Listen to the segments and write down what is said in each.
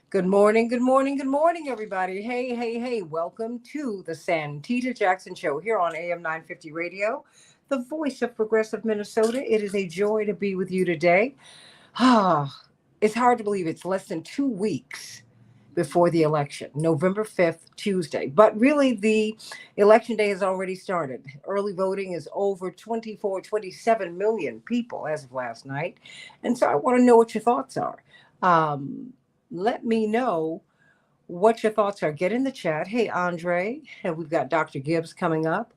Good morning, good morning, good morning, everybody. Hey, hey, hey, welcome to the Santita Jackson Show here on AM 950 Radio, the voice of progressive Minnesota. It is a joy to be with you today. Ah, it's hard to believe it's less than 2 weeks before the election, November 5th, Tuesday. But really, the election day has already started. Early voting is over 24, 27 million people as of last night. And so I want to know what your thoughts are. Um, Let me know what your thoughts are. Get in the chat. Hey, Andre, and we've got Dr. Gibbs coming up.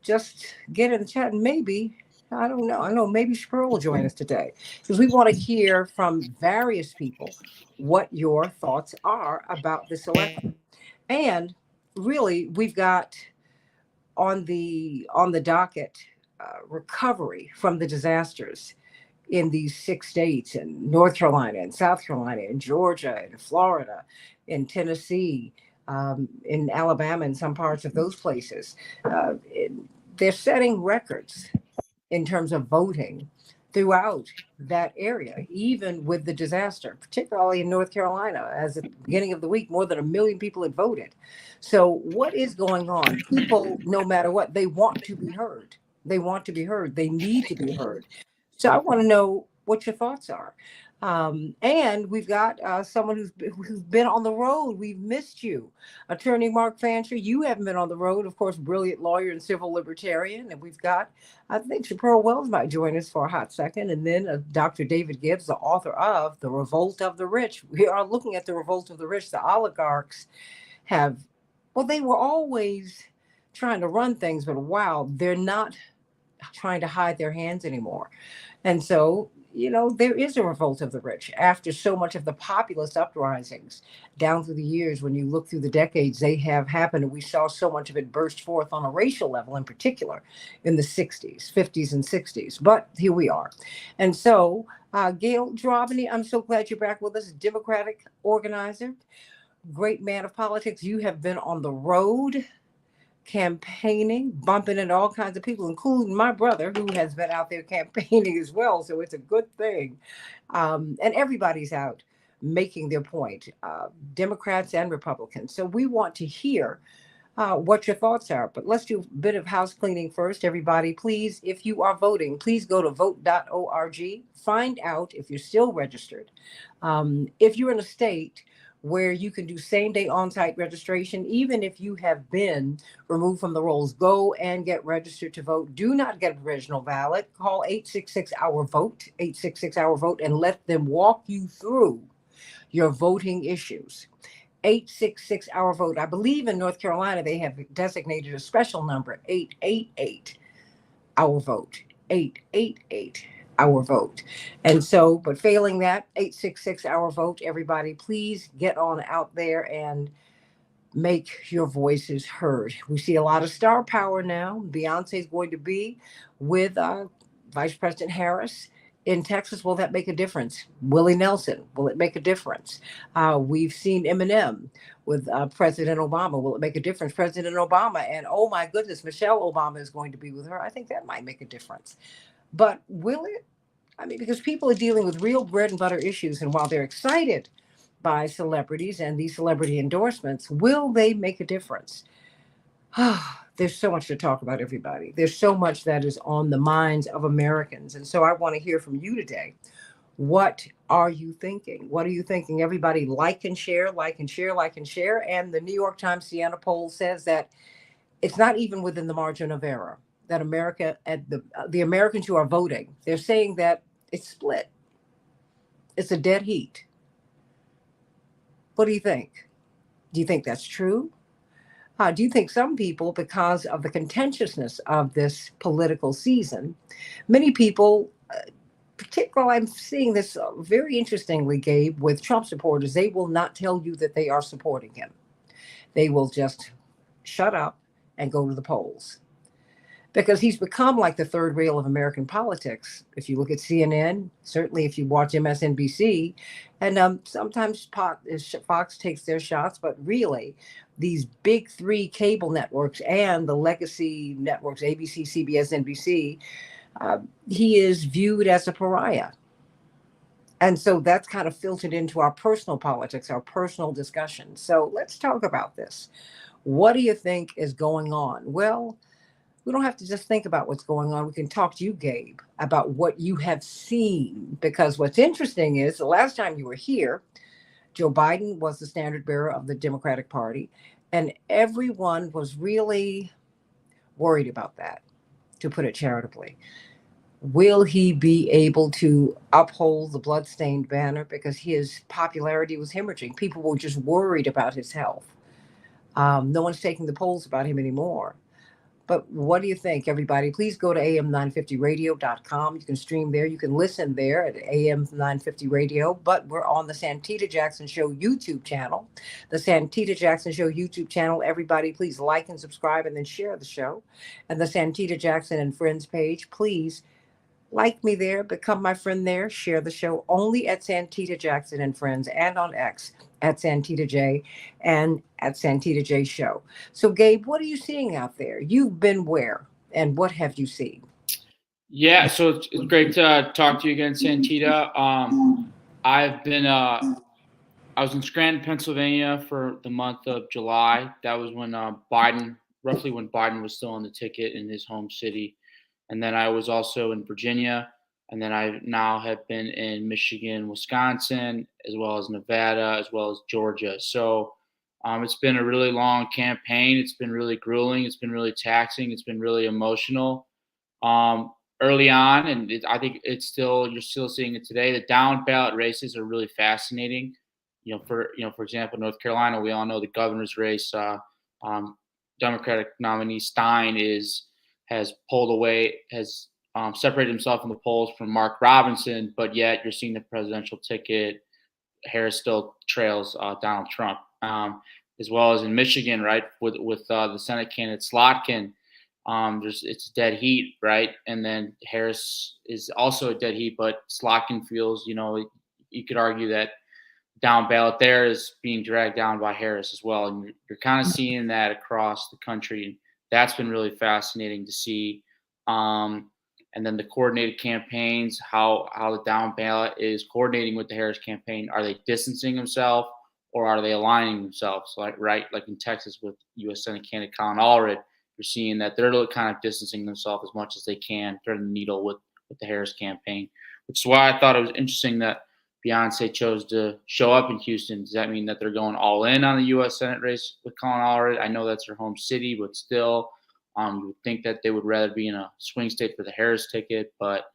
Just get in the chat and maybe, I don't know, I know maybe Sproul will join us today because we want to hear from various people what your thoughts are about this election. And really, we've got on the docket recovery from the disasters in these 6 states in North Carolina and South Carolina and Georgia and Florida, in Tennessee, in Alabama, and some parts of those places. Uh, it- they're setting records in terms of voting throughout that area, even with the disaster, particularly in North Carolina. As at the beginning of the week, more than 1 million people had voted. So, what is going on? People, no matter what, they want to be heard. They want to be heard. They need to be heard. So, I want to know what your thoughts are. And we've got someone who's been on the road. We've missed you, Attorney Mark Fancher. You haven't been on the road, of course, brilliant lawyer and civil libertarian. And we've got, I think, Chappelle Wells might join us for a hot second, and then Dr. David Gibbs, the author of The Revolt of the Rich. We are looking at the revolt of the rich. The oligarchs have, well, they were always trying to run things, but wow, they're not trying to hide their hands anymore. And so, there is a revolt of the rich after so much of the populist uprisings down through the years. When you look through the decades, they have happened. And we saw so much of it burst forth on a racial level, in particular, in the 60s, 50s, and 60s. But here we are. And so, Gail Drovany, I'm so glad you're back with us, Democratic organizer, great man of politics. You have been on the road campaigning, bumping into all kinds of people, including my brother, who has been out there campaigning as well. So it's a good thing. And everybody's out making their point, Democrats and Republicans. So we want to hear what your thoughts are. But let's do a bit of house cleaning first. Everybody, please, if you are voting, please go to vote.org. Find out if you're still registered. If you're in a state where you can do same day on site registration, even if you have been removed from the rolls, go and get registered to vote. Do not get a provisional ballot. Call 866 Our Vote, 866 Our Vote, and let them walk you through your voting issues. 866 Our Vote. I believe in North Carolina they have designated a special number, 888 Our Vote. 888 Our Vote. And so, but failing that, 866 Our Vote. Everybody, please get on out there and make your voices heard. We see a lot of star power now. Beyonce is going to be with Vice President Harris in Texas. Will that make a difference? Willie Nelson, will it make a difference? We've seen Eminem with President Obama. Will it make a difference? President Obama, and oh my goodness, Michelle Obama is going to be with her. I think that might make a difference. But will it? I mean, because people are dealing with real bread and butter issues, and while they're excited by celebrities and these celebrity endorsements, will they make a difference? There's so much to talk about, everybody. There's so much that is on the minds of Americans. And so I want to hear from you today. What are you thinking? What are you thinking? Everybody like and share, like and share, like and share. And the New York Times Siena poll says that it's not even within the margin of error that America, at the Americans who are voting, they're saying that it's split. It's a dead heat. What do you think? Do you think that's true? Do you think some people, because of the contentiousness of this political season, many people, particularly I'm seeing this very interestingly, Gabe, with Trump supporters, they will not tell you that they are supporting him. They will just shut up and go to the polls because he's become like the third rail of American politics. If you look at CNN, certainly if you watch MSNBC, and sometimes Fox takes their shots, but really, these big three cable networks and the legacy networks, ABC, CBS, NBC, he is viewed as a pariah, And so that's kind of filtered into our personal politics, our personal discussion. So let's talk about this. What do you think is going on? Well, we don't have to just think about what's going on. We can talk to you, Gabe, about what you have seen. Because what's interesting is the last time you were here, Joe Biden was the standard bearer of the Democratic Party, and everyone was really worried about that, to put it charitably. Will he be able to uphold the bloodstained banner? Because his popularity was hemorrhaging. People were just worried about his health. No one's taking the polls about him anymore. But what do you think, everybody? Please go to am950radio.com. You can stream there. You can listen there at AM950 Radio. But we're on the Santita Jackson Show YouTube channel. The Santita Jackson Show YouTube channel. Everybody, please like and subscribe and then share the show. And the Santita Jackson and Friends page, please like me there, become my friend there, share the show only at Santita Jackson and Friends and on X at Santita J and at Santita J Show. So, Gabe, what are you seeing out there? You've been where and what have you seen? Yeah, so it's great to talk to you again, Santita. I've been I was in Scranton, Pennsylvania for the month of July. That was when roughly when Biden was still on the ticket in his home city. And then I was also in Virginia. And then I now have been in Michigan, Wisconsin, as well as Nevada, as well as Georgia. So it's been a really long campaign. It's been really grueling. It's been really taxing. It's been really emotional. Early on, and I think you're still seeing it today. The down ballot races are really fascinating. For example, North Carolina, we all know the governor's race. Democratic nominee Stein has pulled away, has separated himself in the polls from Mark Robinson, but yet you're seeing the presidential ticket. Harris still trails Donald Trump, as well as in Michigan, right, with the Senate candidate Slotkin. It's dead heat, right? And then Harris is also a dead heat, but Slotkin feels, you could argue that down ballot there is being dragged down by Harris as well. And you're kind of seeing that across the country. And that's been really fascinating to see. And then the coordinated campaigns, how the down ballot is coordinating with the Harris campaign. Are they distancing themselves or are they aligning themselves? Like in Texas with U.S. Senate candidate Colin Allred, you're seeing that they're kind of distancing themselves as much as they can, threading the needle with the Harris campaign, which is why I thought it was interesting that Beyonce chose to show up in Houston. Does that mean that they're going all in on the U.S. Senate race with Colin Allred? I know that's their home city, but still, you would think that they would rather be in a swing state for the Harris ticket. But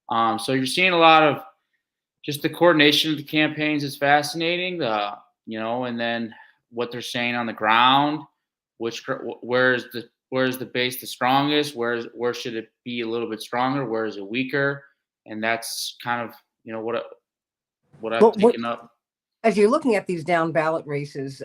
so you're seeing a lot of just the coordination of the campaigns is fascinating. And then what they're saying on the ground, where's the base the strongest? Where should it be a little bit stronger? Where is it weaker? And that's kind of what I've taken up. As you're looking at these down ballot races,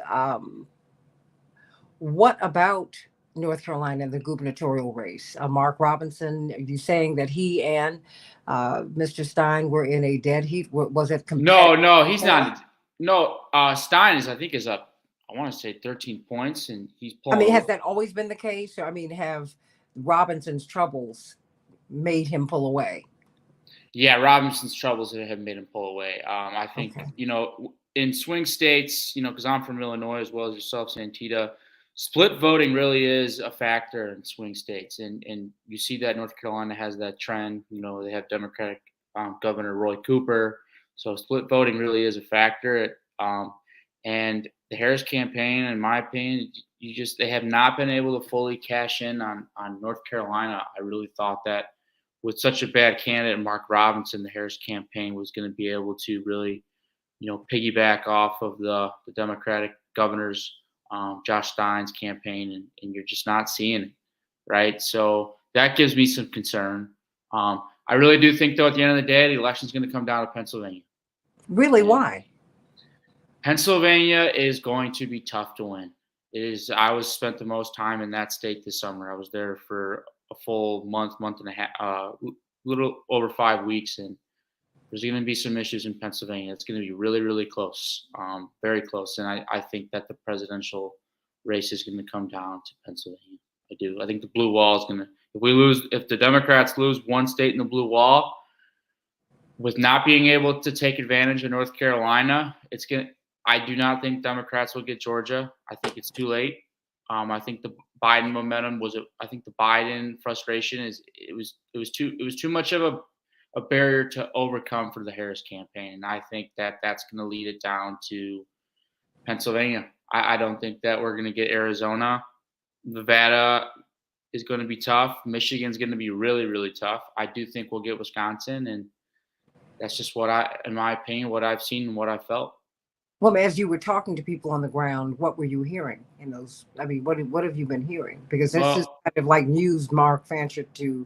what about North Carolina, the gubernatorial race? Mark Robinson, are you saying that he and Mr. Stein were in a dead heat? Was it competitive? No, he's not. No, Stein is up, I want to say 13 points, and he's pulling. Has that always been the case? Or, have Robinson's troubles made him pull away? Yeah, Robinson's troubles have made him pull away. I think, in swing states, because I'm from Illinois as well as yourself, Santita, split voting really is a factor in swing states. And you see that North Carolina has that trend. They have Democratic Governor Roy Cooper. So split voting really is a factor. And the Harris campaign, in my opinion, they have not been able to fully cash in on North Carolina. I really thought that with such a bad candidate, Mark Robinson, the Harris campaign was going to be able to really, piggyback off of the Democratic governor's Josh Stein's campaign, and you're just not seeing it, right? So that gives me some concern. I really do think, though, at the end of the day, the election's going to come down to Pennsylvania. Really? Why? Pennsylvania is going to be tough to win. It is. I spent the most time in that state this summer. I was there for a full month and a half, little over 5 weeks, and there's going to be some issues in Pennsylvania. It's going to be really, really close, very close. And I think that the presidential race is going to come down to Pennsylvania. I do. I think the blue wall is going to. If the Democrats lose one state in the blue wall, with not being able to take advantage of North Carolina, I do not think Democrats will get Georgia. I think it's too late. I think the Biden momentum was. I think the Biden frustration is. It was too much of a barrier to overcome for the Harris campaign, and I think that that's going to lead it down to Pennsylvania. I don't think that we're going to get Arizona. Nevada is going to be tough. Michigan's going to be really, really tough. I do think we'll get Wisconsin, and that's just in my opinion, what I've seen and what I felt. Well, as you were talking to people on the ground, what were you hearing in those? I mean, what have you been hearing? Because this is Well, kind of like news, Mark Fancher, to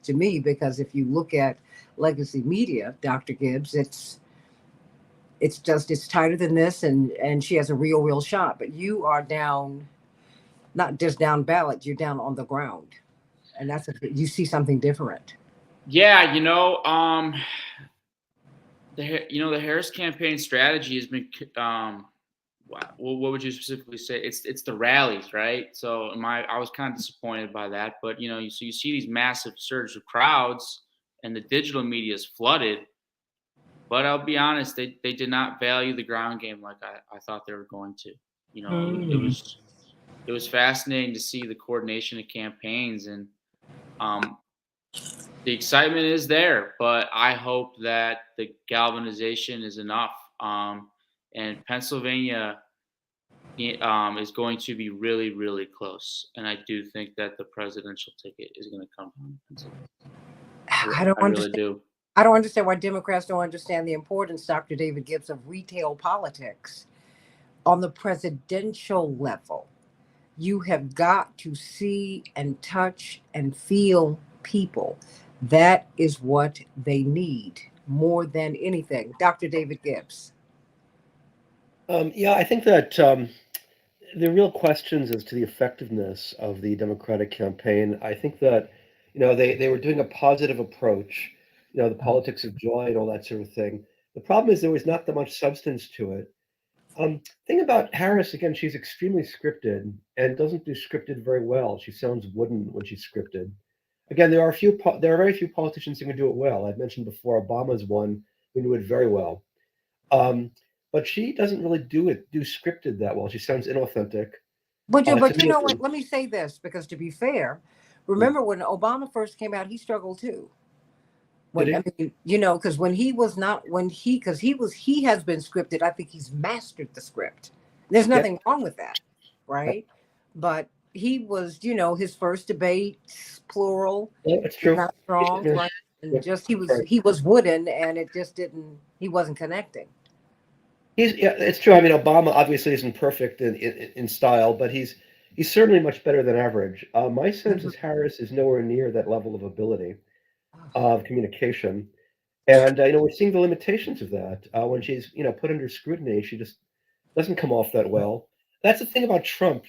me. Because if you look at legacy media, Dr. Gibbs, it's tighter than this, and she has a real shot. But you are down, not just down ballot, you're down on the ground, and you see something different. yeah, the Harris campaign strategy has been what would you specifically say? It's the rallies, right? So I was kind of disappointed by that, but you see these massive surge of crowds, and the digital media is flooded. But I'll be honest, they did not value the ground game like I thought they were going to. Mm. It was fascinating to see the coordination of campaigns, and um, the excitement is there, but I hope that the galvanization is enough. And Pennsylvania is going to be really, really close. And I do think that the presidential ticket is going to come from Pennsylvania. I don't I really understand. do. I don't understand why Democrats don't understand the importance, Dr. David Gibbs, of retail politics on the presidential level. You have got to see and touch and feel people. That is what they need more than anything. Dr. David Gibbs. Yeah, I think that the real questions as to the effectiveness of the Democratic campaign, I think that, they were doing a positive approach, the politics of joy and all that sort of thing. The problem is there was not that much substance to it. Thing about Harris, again, she's extremely scripted and doesn't do scripted very well. She sounds wooden when she's scripted. Again, there are very few politicians who can do it well. I've mentioned before, Obama's one who knew it very well. Um, but she doesn't really do scripted that well. She sounds inauthentic. To But you me, know what? Let me say this because to be fair, yeah. remember when Obama first came out, he struggled too. Did When I he? mean, because when he was not when he because he has been scripted. I think he's mastered the script. There's Yeah, nothing wrong with that, yeah, right? But he was, his first debate, plural, yeah, it's was true. not strong, Yeah, right? yeah, And just that's right. he was wooden, and it just didn't. He wasn't connecting. Yeah, it's true. I mean, Obama obviously isn't perfect in style, but he's certainly much better than average. My sense Mhm. is Harris is nowhere near that level of ability of communication. And we're seeing the limitations of that when she's put under scrutiny. She just doesn't come off that well. That's the thing about Trump,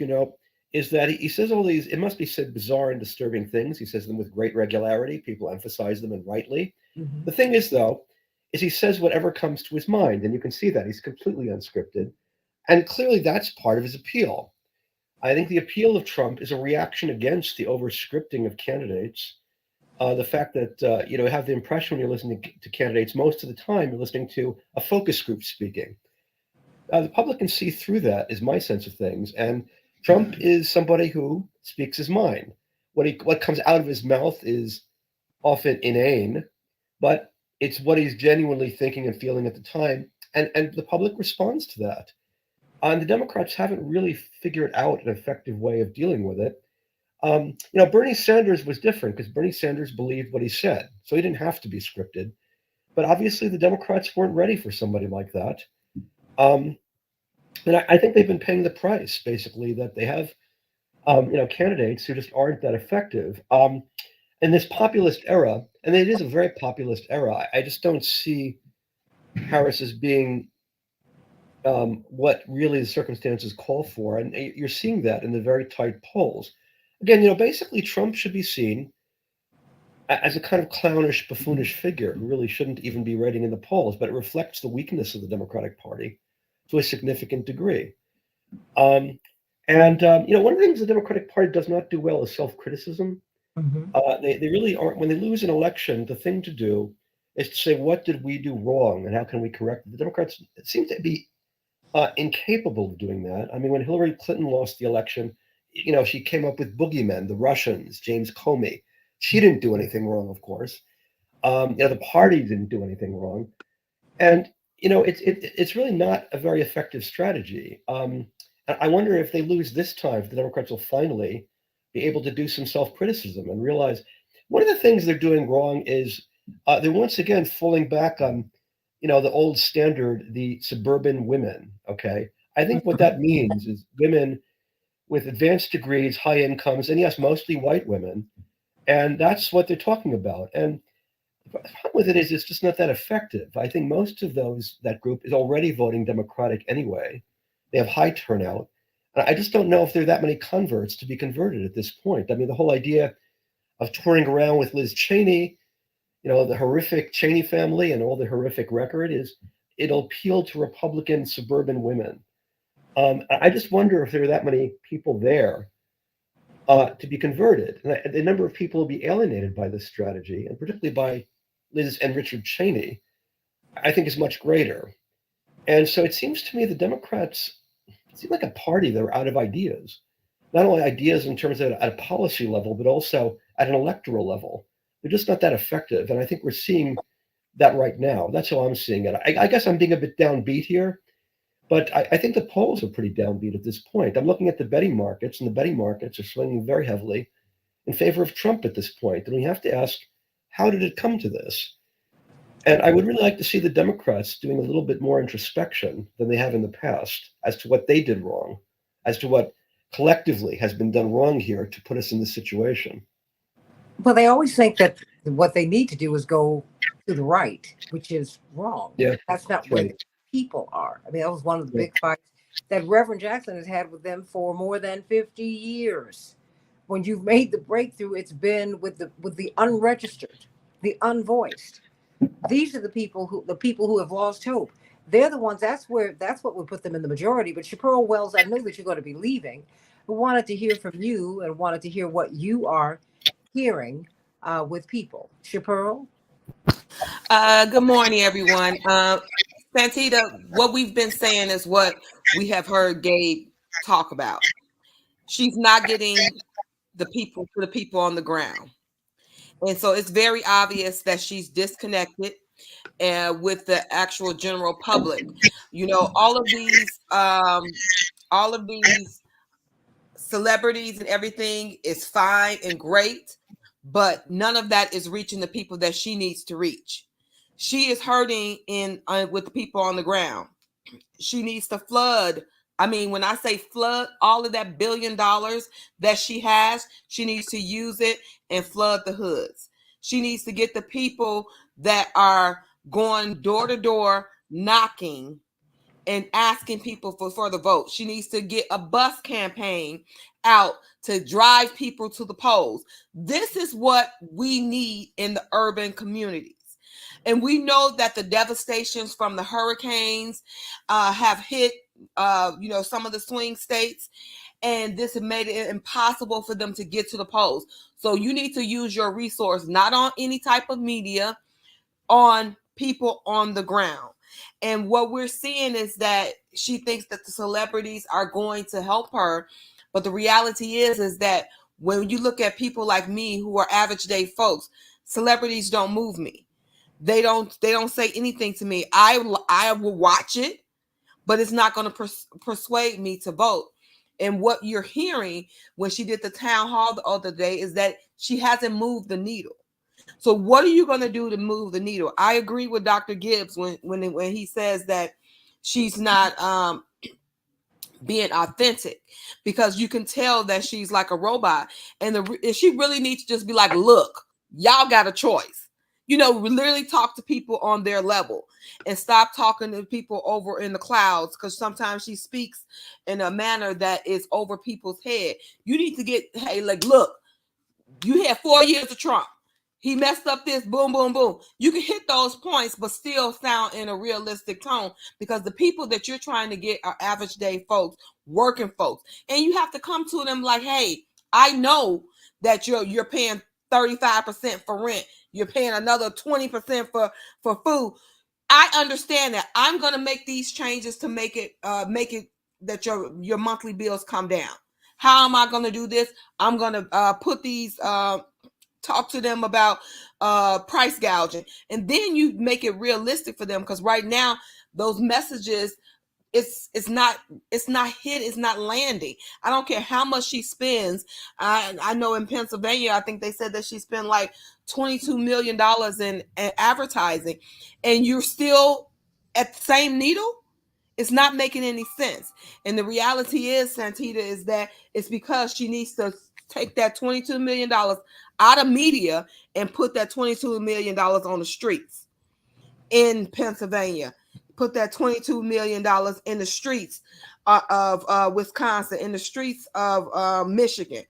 is that he says all these. It must be said bizarre and disturbing things. He says them with great regularity. People emphasize them and rightly. Mhm. The thing is, though, is he says whatever comes to his mind, and you can see that he's completely unscripted, and clearly that's part of his appeal. I think the appeal of Trump is a reaction against the over-scripting of candidates, the fact that you have the impression when you're listening to candidates most of the time you're listening to a focus group speaking. The public can see through that, is my sense of things. And Trump is somebody who speaks his mind. What comes out of his mouth is often inane, but it's what he's genuinely thinking and feeling at the time, and the public responds to that. And the Democrats haven't really figured out an effective way of dealing with it. Bernie Sanders was different because Bernie Sanders believed what he said, so he didn't have to be scripted. But obviously, the Democrats weren't ready for somebody like that. Um, and I think they've been paying the price, basically, that they have, candidates who just aren't that effective. In this populist era, and it is a very populist era, I just don't see Harris as being what really the circumstances call for. And you're seeing that in the very tight polls. Again, basically, Trump should be seen as a kind of clownish, buffoonish figure who really shouldn't even be rating in the polls, but it reflects the weakness of the Democratic Party to a significant degree. Um, one of the things the Democratic Party does not do well is self criticism. Mhm. They really aren't, when they lose an election, the thing to do is to say, what did we do wrong and how can we correct it? The Democrats seem to be incapable of doing that. I mean, when Hillary Clinton lost the election, she came up with boogeymen, the Russians, James Comey. She didn't do anything wrong, of course. The party didn't do anything wrong. And, it's really not a very effective strategy. I wonder if they lose this time, if the Democrats will finally be able to do some self-criticism and realize one of the things they're doing wrong is they're once again falling back on, the old standard, the suburban women. Okay. I think what that means is women with advanced degrees, high incomes, and yes, mostly white women. And that's what they're talking about. And the problem with it is it's just not that effective. I think most of that group is already voting Democratic anyway. They have high turnout. And I just don't know if there are that many converts to be converted at this point. I mean, the whole idea of touring around with Liz Cheney, the horrific Cheney family and all the horrific record it'll appeal to Republican suburban women. I just wonder if there are that many people there to be converted. And the number of people will be alienated by this strategy, and particularly by Liz and Richard Cheney, I think is much greater. And so it seems to me the Democrats seem like a party that are out of ideas. Not only ideas in terms of at a policy level, but also at an electoral level. They're just not that effective. And I think we're seeing that right now. That's how I'm seeing it. I guess I'm being a bit downbeat here, but I think the polls are pretty downbeat at this point. I'm looking at the betting markets, and the betting markets are swinging very heavily in favor of Trump at this point. And we have to ask, how did it come to this? And I would really like to see the Democrats doing a little bit more introspection than they have in the past as to what they did wrong, as to what collectively has been done wrong here to put us in this situation. Well, they always think that what they need to do is go to the right, which is wrong. Yeah, that's not where the people are. I mean, that was one of the big fights that Reverend Jackson has had with them for more than 50 years. When you've made the breakthrough, it's been with the unregistered, the unvoiced. These are the people who have lost hope. They're the ones. That's what would put them in the majority. But Chaparral Wells, I know that you're going to be leaving, but wanted to hear from you and wanted to hear what you are hearing with people. Chaparral? Good morning, everyone. Santita, what we've been saying is what we have heard Gabe talk about. She's not getting the people on the ground. And so it's very obvious that she's disconnected with the actual general public. All of these celebrities and everything is fine and great, but none of that is reaching the people that she needs to reach. She is hurting with the people on the ground. She needs to flood. I mean, when I say flood, all of that $1 billion that she has, she needs to use it and flood the hoods. She needs to get the people that are going door to door, knocking and asking people for the vote. She needs to get a bus campaign out to drive people to the polls. This is what we need in the urban communities. And we know that the devastations from the hurricanes have hit, some of the swing states, and this has made it impossible for them to get to the polls. So you need to use your resource, not on any type of media, on people on the ground. And what we're seeing is that she thinks that the celebrities are going to help her. But the reality is that when you look at people like me who are average day folks, celebrities don't move me. They don't say anything to me. I will watch it, but it's not going to persuade me to vote. And what you're hearing when she did the town hall the other day is that she hasn't moved the needle. So what are you going to do to move the needle? I agree with Dr. Gibbs when he says that she's not being authentic, because you can tell that she's like a robot. And she really needs to just be like, look, y'all got a choice. Literally talk to people on their level and stop talking to people over in the clouds, because sometimes she speaks in a manner that is over people's head. You need to look, you had 4 years of Trump. He messed up this, boom, boom, boom. You can hit those points, but still sound in a realistic tone, because the people that you're trying to get are average day folks, working folks. And you have to come to them like, hey, I know that you're paying 35% for rent. You're paying another 20% for food. I understand that. I'm going to make these changes to make it that your monthly bills come down. How am I going to do this? I'm going to put these talk to them about price gouging, and then you make it realistic for them, because right now those messages, it's not hit, it's not landing. I don't care how much she spends. I know in Pennsylvania, I think they said that she spent like $22 million in advertising, and you're still at the same needle. It's not making any sense. And the reality is, Santita, is that it's because she needs to take that $22 million out of media and put that $22 million on the streets in Pennsylvania. Put that $22 million in the streets of Wisconsin, in the streets of Michigan.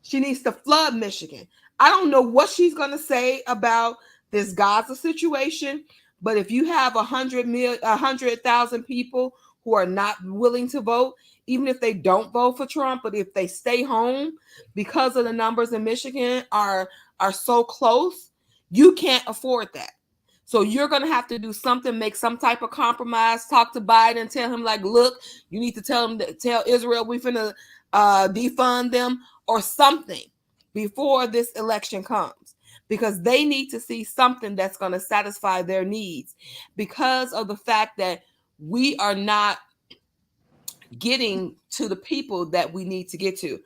She needs to flood Michigan. I don't know what she's going to say about this Gaza situation, but if you have 100,000 people who are not willing to vote, even if they don't vote for Trump, but if they stay home because of the numbers in Michigan are so close, you can't afford that. So you're going to have to do something, make some type of compromise, talk to Biden, tell him like, look, you need to tell Israel we're finna defund them or something before this election comes, because they need to see something that's going to satisfy their needs, because of the fact that we are not getting to the people that we need to get to.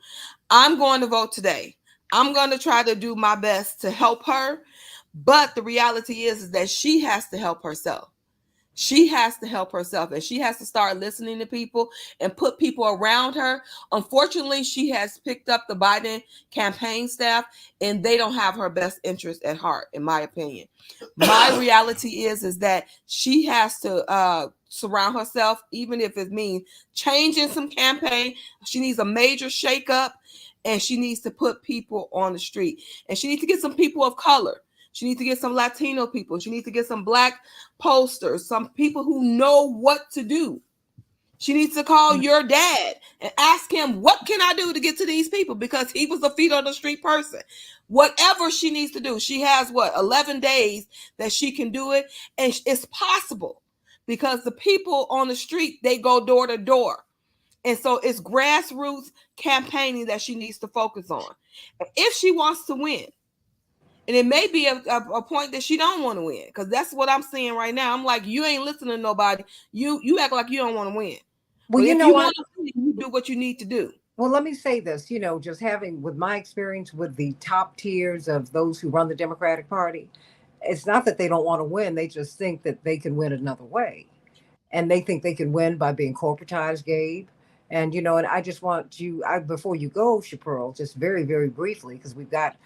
I'm going to vote today. I'm going to try to do my best to help her. But the reality is that she has to help herself. She has to help herself, and she has to start listening to people and put people around her. Unfortunately, she has picked up the Biden campaign staff, and they don't have her best interest at heart, in my opinion. My reality is that she has to surround herself, even if it means changing some campaign. She needs a major shakeup, and she needs to put people on the street, and she needs to get some people of color. She needs to get some Latino people. She needs to get some Black posters, some people who know what to do. She needs to call your dad and ask him, what can I do to get to these people? Because he was a feet on the street person. Whatever she needs to do, she has 11 days that she can do it. And it's possible, because the people on the street, they go door to door. And so it's grassroots campaigning that she needs to focus on. If she wants to win, and it may be a point that she don't want to win, because that's what I'm seeing right now. I'm like, you ain't listening to nobody. You act like you don't want to win. Well, but you if know you what? want to win, you do what you need to do. Well, let me say this, just having, with my experience with the top tiers of those who run the Democratic Party, it's not that they don't want to win. They just think that they can win another way. And they think they can win by being corporatized, Gabe. And, and I just want you, before you go, Chaparral, just very, very briefly, because we've got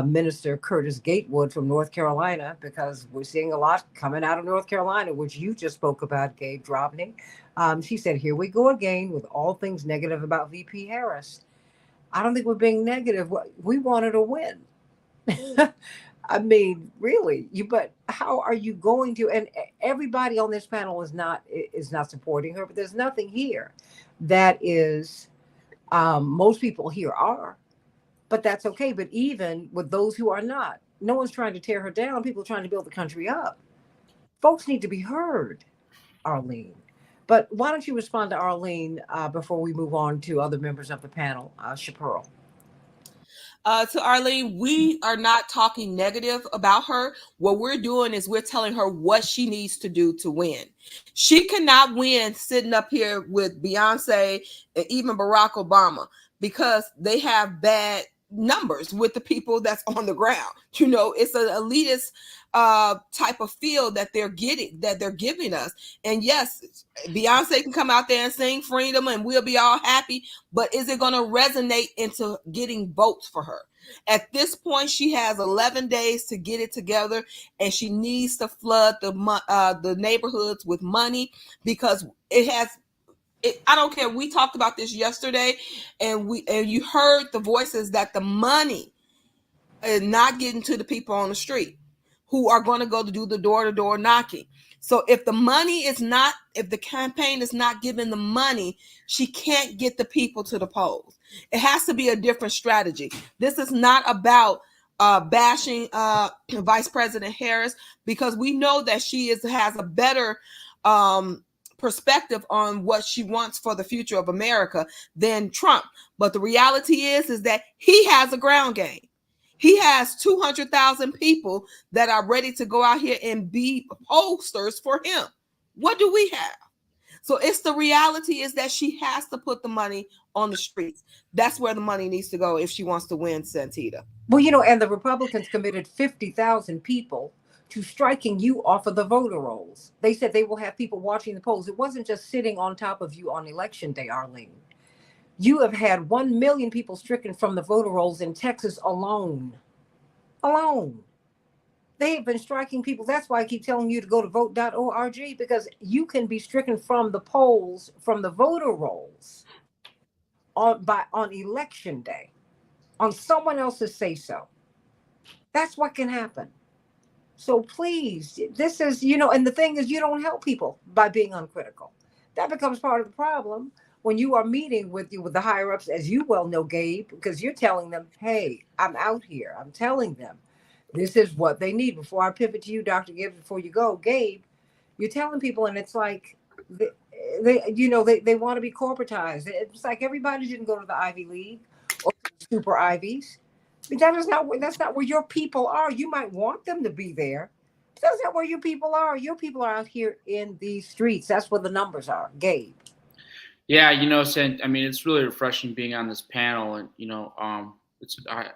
Minister Curtis Gatewood from North Carolina, because we're seeing a lot coming out of North Carolina, which you just spoke about, Gabe Drobny. She said, here we go again with all things negative about VP Harris. I don't think we're being negative. We wanted to win. I mean, really, but how are you going to? And everybody on this panel is not supporting her. But there's nothing here that is. Most people here are, but that's okay. But even with those who are not, no one's trying to tear her down. People are trying to build the country up. Folks need to be heard, Arlene. But why don't you respond to Arlene before we move on to other members of the panel, Chaparral? To Arlene, we are not talking negative about her. What we're doing is we're telling her what she needs to do to win. She cannot win sitting up here with Beyonce and even Barack Obama, because they have bad numbers with the people that's on the ground. It's an elitist type of field that they're giving us. And yes, Beyonce can come out there and sing freedom and we'll be all happy, but is it going to resonate into getting votes for her? At this point, she has 11 days to get it together, and she needs to flood the neighborhoods with money, because I don't care. We talked about this yesterday, and you heard the voices that the money is not getting to the people on the street who are going to go to do the door-to-door knocking. So if the campaign is not giving the money, she can't get the people to the polls. It has to be a different strategy. This is not about bashing Vice President Harris, because we know that she has a better perspective on what she wants for the future of America than Trump. But the reality is that he has a ground game. He has 200,000 people that are ready to go out here and be posters for him. What do we have? So it's the reality is that she has to put the money on the streets. That's where the money needs to go if she wants to win, Santita. Well, and the Republicans committed 50,000 people to striking you off of the voter rolls. They said they will have people watching the polls. It wasn't just sitting on top of you on election day, Arlene. You have had 1 million people stricken from the voter rolls in Texas alone. They have been striking people. That's why I keep telling you to go to vote.org, because you can be stricken from the polls, from the voter rolls on election day, on someone else's say so. That's what can happen. So please, this is, and the thing is, you don't help people by being uncritical. That becomes part of the problem when you are meeting with the higher ups, as you well know, Gabe, because you're telling them, hey, I'm out here. I'm telling them this is what they need. Before I pivot to you, Dr. Gibbs, before you go, Gabe, you're telling people, and it's like they want to be corporatized. It's like everybody didn't go to the Ivy League or super Ivies. That's not where your people are. You might want them to be there. That's not where your people are. Your people are out here in these streets. That's where the numbers are. Gabe. Yeah, it's really refreshing being on this panel, and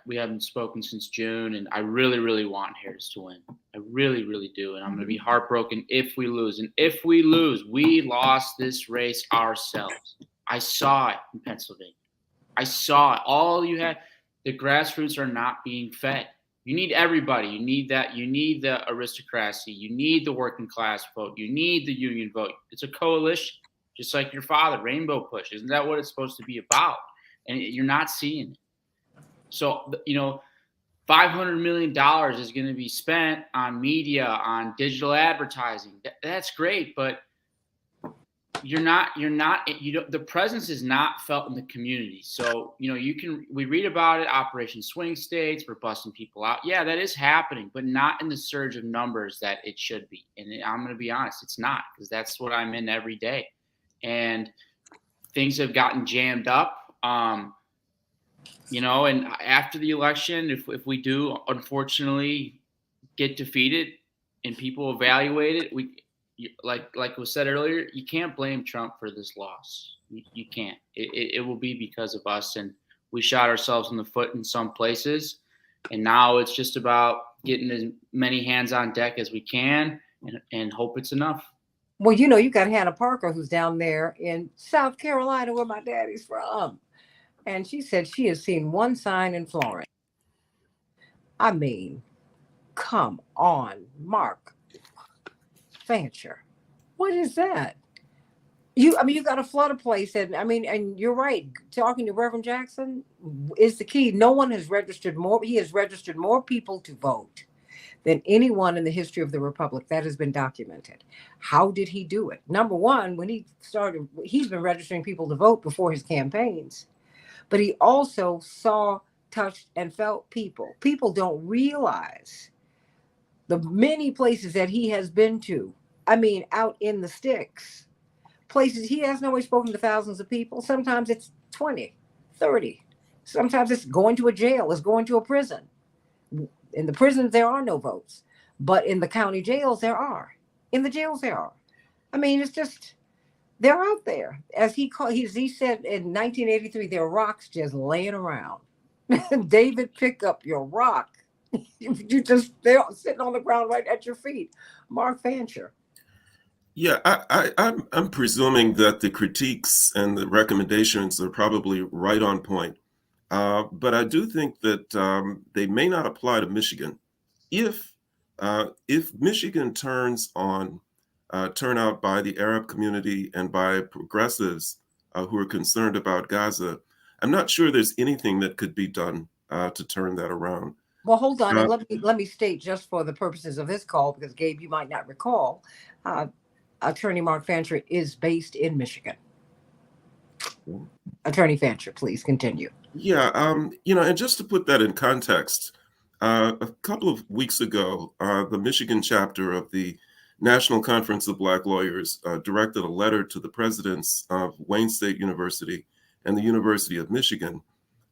we haven't spoken since June, and I really, really want Harris to win. I really, really do, and I'm going to be heartbroken if we lose. And if we lose, we lost this race ourselves. I saw it in Pennsylvania. I saw it. All you had. The grassroots are not being fed. You need everybody. You need that. You need the aristocracy. You need the working class vote. You need the union vote. It's a coalition, just like your father, Rainbow Push. Isn't that what it's supposed to be about? And you're not seeing it. So, $500 million is going to be spent on media, on digital advertising. That's great, but the presence is not felt in the community. So, we read about it, Operation Swing States, we're busting people out. Yeah, that is happening, but not in the surge of numbers that it should be. And I'm going to be honest, it's not, because that's what I'm in every day. And things have gotten jammed up. And after the election, if we do unfortunately get defeated and people evaluate it, like was said earlier, you can't blame Trump for this loss. You can't. It will be because of us, and we shot ourselves in the foot in some places, and now it's just about getting as many hands on deck as we can and hope it's enough. Well, you got Hannah Parker, who's down there in South Carolina, where my daddy's from. And she said she has seen one sign in Florence. I mean, come on, Mark Fancher. What is that? You got to flood a place. And you're right. Talking to Reverend Jackson is the key. No one has registered more. He has registered more people to vote than anyone in the history of the Republic. That has been documented. How did he do it? Number one, when he started, he's been registering people to vote before his campaigns. But he also saw, touched, and felt people. People don't realize the many places that he has been to. Out in the sticks. Places he hasn't always spoken to thousands of people. Sometimes it's 20, 30. Sometimes it's going to a jail. It's going to a prison. In the prisons, there are no votes. But in the county jails, there are. In the jails, there are. It's just... they're out there. As he said in 1983, there are rocks just laying around. David, pick up your rock. They're sitting on the ground right at your feet. Mark Fancher. Yeah, I'm presuming that the critiques and the recommendations are probably right on point. But I do think that they may not apply to Michigan. If Michigan turns on turnout by the Arab community and by progressives who are concerned about Gaza, I'm not sure there's anything that could be done to turn that around. Well, hold on, and let me state, just for the purposes of this call, because Gabe, you might not recall, Attorney Mark Fancher is based in Michigan. Attorney Fancher, please continue. Yeah, and just to put that in context, A couple of weeks ago, the Michigan chapter of the National Conference of Black Lawyers directed a letter to the presidents of Wayne State University and the University of Michigan,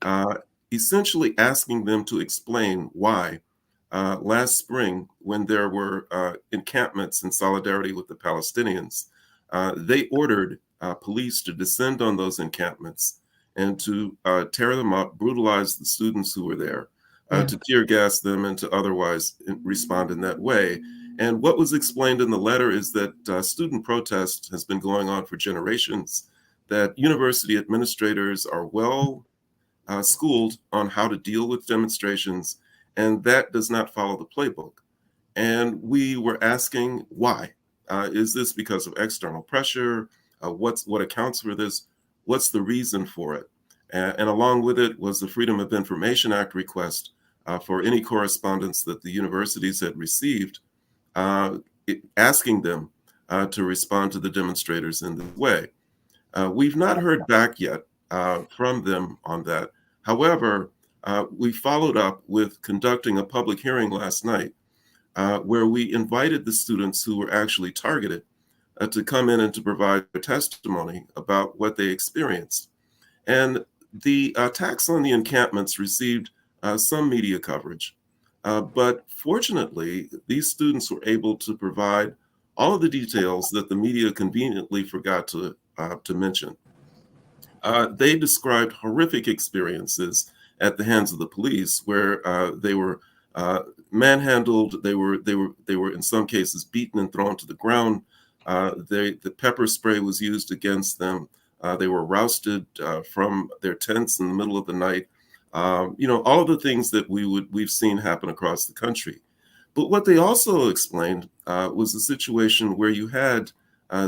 uh, essentially asking them to explain why last spring, when there were encampments in solidarity with the Palestinians, they ordered police to descend on those encampments and to tear them up, brutalize the students who were there, to tear gas them, and to otherwise respond in that way. And what was explained in the letter is that student protest has been going on for generations, that university administrators are well schooled on how to deal with demonstrations, and that does not follow the playbook. And we were asking why. Is this because of external pressure? What accounts for this? What's the reason for it? And along with it was the Freedom of Information Act request for any correspondence that the universities had received, asking them to respond to the demonstrators in this way. We've not heard back yet from them on that. However, we followed up with conducting a public hearing last night where we invited the students who were actually targeted to come in and to provide their testimony about what they experienced. And the attacks on the encampments received some media coverage. But fortunately, these students were able to provide all of the details that the media conveniently forgot to mention. They described horrific experiences at the hands of the police, where they were manhandled. They were in some cases beaten and thrown to the ground. The pepper spray was used against them. They were rousted from their tents in the middle of the night. All of the things that we've seen happen across the country. But what they also explained was a situation where you had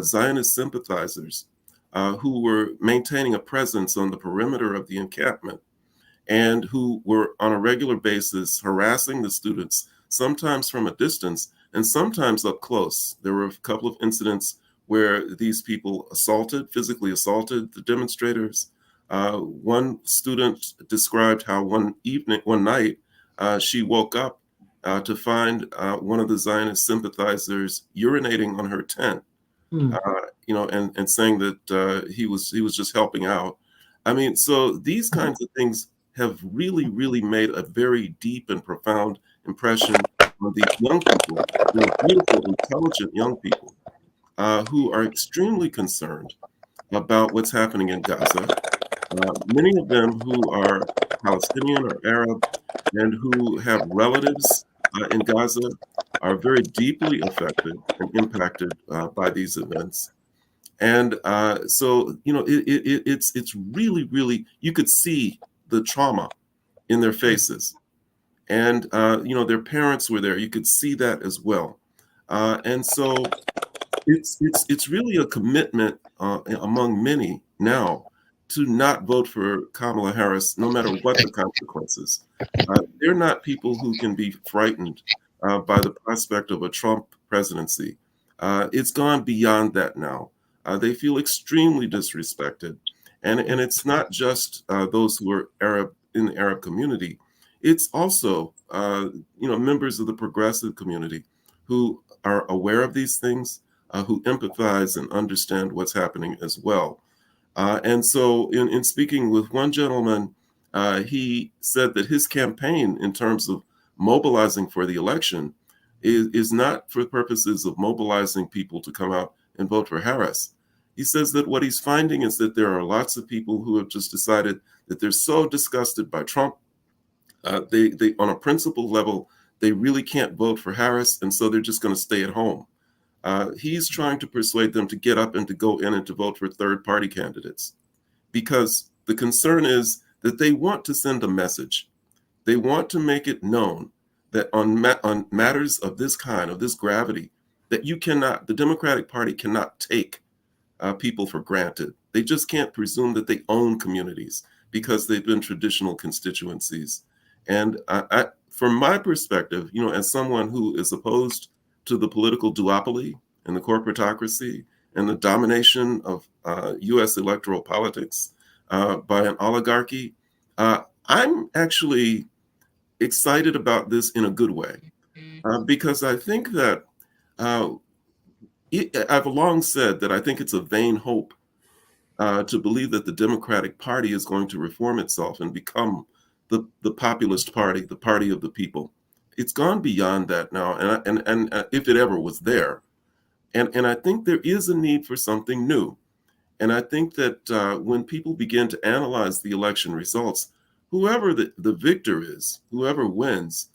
Zionist sympathizers who were maintaining a presence on the perimeter of the encampment and who were on a regular basis harassing the students, sometimes from a distance and sometimes up close. There were a couple of incidents where these people physically assaulted the demonstrators. One student described how one night, she woke up to find one of the Zionist sympathizers urinating on her tent. And saying that he was just helping out. I mean, so these kinds of things have really, really made a very deep and profound impression on these young people, beautiful, intelligent young people who are extremely concerned about what's happening in Gaza. Many of them who are Palestinian or Arab and who have relatives in Gaza are very deeply affected and impacted by these events. And it's really, really, you could see the trauma in their faces. And, their parents were there. You could see that as well. And so it's really a commitment among many now to not vote for Kamala Harris, no matter what the consequences. They're not people who can be frightened by the prospect of a Trump presidency. It's gone beyond that now. They feel extremely disrespected. And it's not just those who are Arab in the Arab community. It's also, members of the progressive community who are aware of these things, who empathize and understand what's happening as well. And so in speaking with one gentleman, he said that his campaign in terms of mobilizing for the election is not for purposes of mobilizing people to come out and vote for Harris. He says that what he's finding is that there are lots of people who have just decided that they're so disgusted by Trump. They on a principle level, they really can't vote for Harris, and so they're just going to stay at home. He's trying to persuade them to get up and to go in and to vote for third-party candidates, because the concern is that they want to send a message. They want to make it known that on matters of this kind, of this gravity, that the Democratic Party cannot take people for granted. They just can't presume that they own communities because they've been traditional constituencies. And from my perspective, as someone who is opposed to the political duopoly and the corporatocracy and the domination of U.S. electoral politics by an oligarchy, I'm actually excited about this in a good way, because I think that uh, I've long said that I think it's a vain hope to believe that the Democratic Party is going to reform itself and become the populist party, the party of the people. It's gone beyond that now, and if it ever was there, and I think there is a need for something new. And I think that when people begin to analyze the election results, whoever the victor is, whoever wins,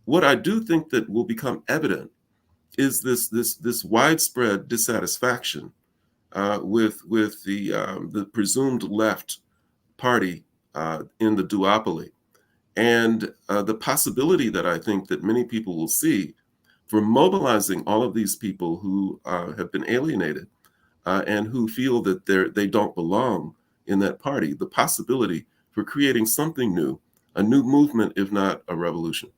what I do think that will become evident is this widespread dissatisfaction with the presumed left party in the duopoly, and the possibility that I think that many people will see for mobilizing all of these people who have been alienated and who feel that they don't belong in that party, the possibility for creating something new, a new movement, if not a revolution.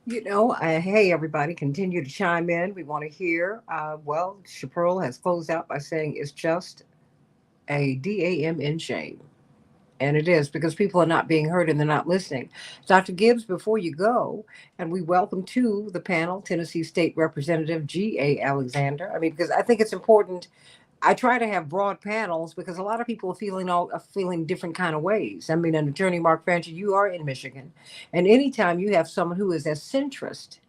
Hey, everybody, continue to chime in. We want to hear. Well, Chaparral has closed out by saying it's just a DAMN shame. And it is, because people are not being heard and they're not listening. Dr. Gibbs, before you go, and we welcome to the panel Tennessee State Representative G.A. Alexander. I mean, because I think it's important. I try to have broad panels because a lot of people are feeling different kind of ways. I mean, an attorney, Mark Fancher, you are in Michigan, and anytime you have someone who is as centrist